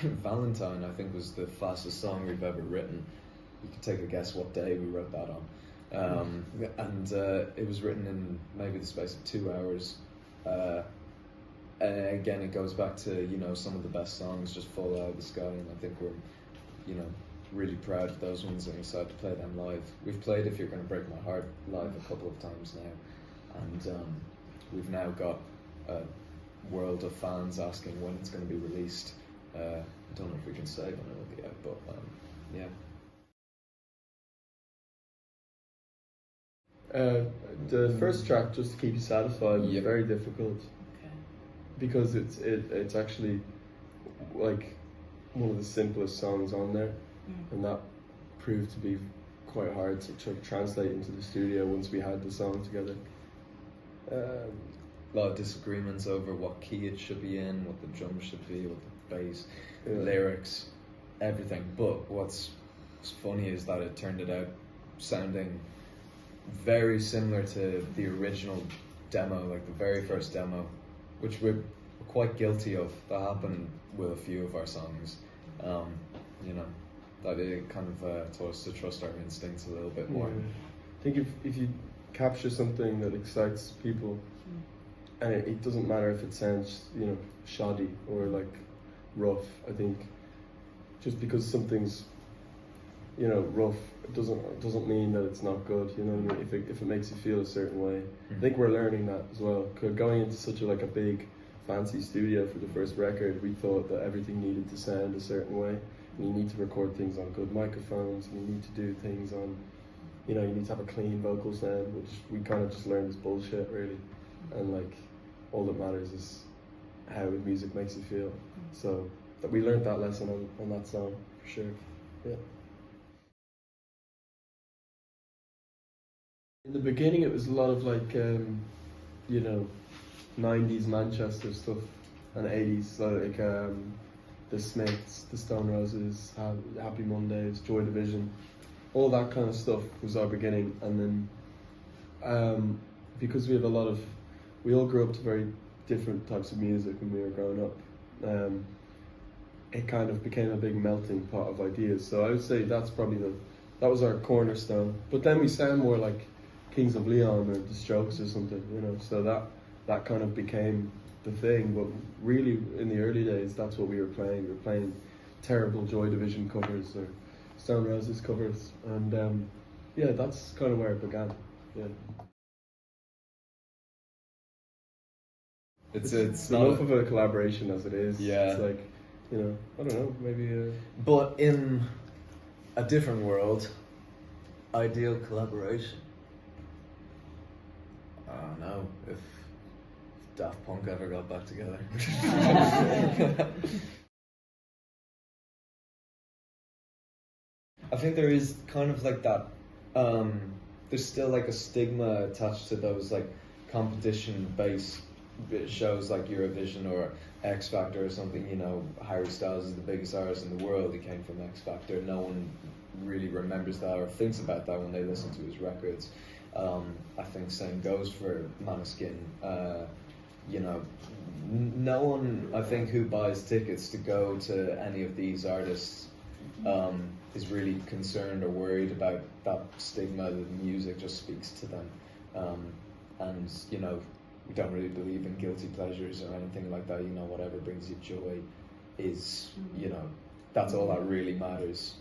Valentine, I think, was the fastest song we've ever written. You could take a guess what day we wrote that on. And it was written in maybe the space of 2 hours. Again, it goes back to, you know, some of the best songs just fall out of the sky, and I think we're, you know, really proud of those ones, and we decided to play them live. We've played If You're Gonna Break My Heart live a couple of times now, and we've now got a world of fans asking when it's going to be released. I don't know if we can say when it will be out, but yeah. The first track, Just to Keep You Satisfied, was Yep. very difficult because it's actually like one of the simplest songs on there, and that proved to be quite hard to translate into the studio once we had the song together. A lot of disagreements over what key it should be in, what the drums should be, what the bass, lyrics, everything. But what's funny is that it turned it out sounding very similar to the original demo, like the very first demo, which we're quite guilty of. That happened with a few of our songs. You know, that it kind of taught us to trust our instincts a little bit more. I think if you capture something that excites people, and it doesn't matter if it sounds, you know, shoddy or like rough. I think just because something's, you know, rough, it doesn't mean that it's not good. You know what I mean? If it makes you feel a certain way, I think we're learning that as well. 'Cause going into such a big fancy studio for the first record, we thought that everything needed to sound a certain way, and you need to record things on good microphones, and you need to do things on, you know, you need to have a clean vocal sound, which we kind of just learned is bullshit, really. And like, all that matters is how the music makes you feel. So that we learned that lesson on that song for sure. Yeah. In the beginning, it was a lot of like, you know, 90s Manchester stuff and 80s, so like the Smiths, the Stone Roses, Happy Mondays, Joy Division, all that kind of stuff was our beginning. And then because we all grew up to very different types of music when we were growing up, it kind of became a big melting pot of ideas. So I would say that's probably that was our cornerstone. But then we sound more like Kings of Leon or The Strokes or something, you know, so that kind of became the thing. But really, in the early days, that's what we were playing. We were playing terrible Joy Division covers or Stone Roses covers, and yeah, that's kind of where it began. Yeah. It's not not enough of a collaboration as it is. Yeah. It's like, you know, I don't know, maybe. But in a different world, ideal collaboration. I don't know if Daft Punk ever got back together. I think there is kind of like that, there's still like a stigma attached to those like competition-based shows like Eurovision or X Factor or something. You know, Harry Styles is the biggest artist in the world, he came from X Factor. No one really remembers that or thinks about that when they listen to his records. I think same goes for Maneskin. You know, no one, I think, who buys tickets to go to any of these artists is really concerned or worried about that stigma that music just speaks to them. And, you know, we don't really believe in guilty pleasures or anything like that. You know, whatever brings you joy is, you know, that's all that really matters.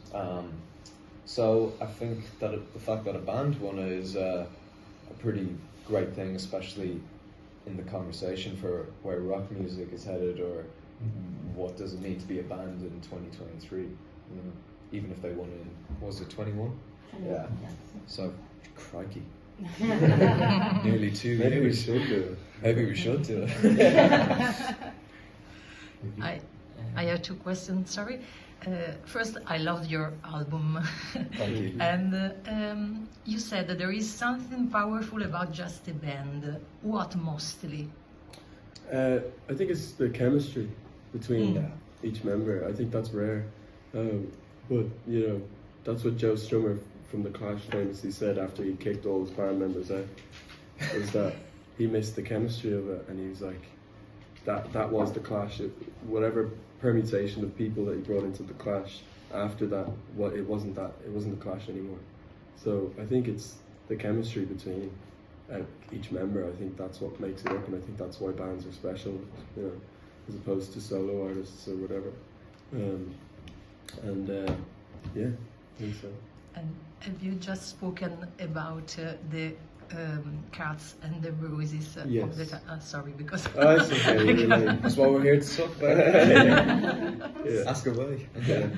So I think that the fact that a band won it is a pretty great thing, especially in the conversation for where rock music is headed, or what does it mean to be a band in 2023. You know, even if they won in, was it 21? Yeah. So, crikey. Nearly 2 years. Maybe we should do it. Maybe we should do it. I have two questions, sorry. First, I loved your album. Thank you. And you said that there is something powerful about just a band. What mostly? I think it's the chemistry between each member. I think that's rare. But, you know, that's what Joe Strummer from The Clash famously said after he kicked all his band members out, is that he missed the chemistry of it, and he was like, that was the Clash. Whatever permutation of people that he brought into the Clash after that, it wasn't the Clash anymore. So I think it's the chemistry between each member. I think that's what makes it work, and I think that's why bands are special, you know, as opposed to solo artists or whatever. Yeah, I think so. And have you just spoken about the cats and the bruises Yes. of the sorry, because Oh, it's okay. Really. That's what we're here to talk about. Yeah. Ask away. Yeah.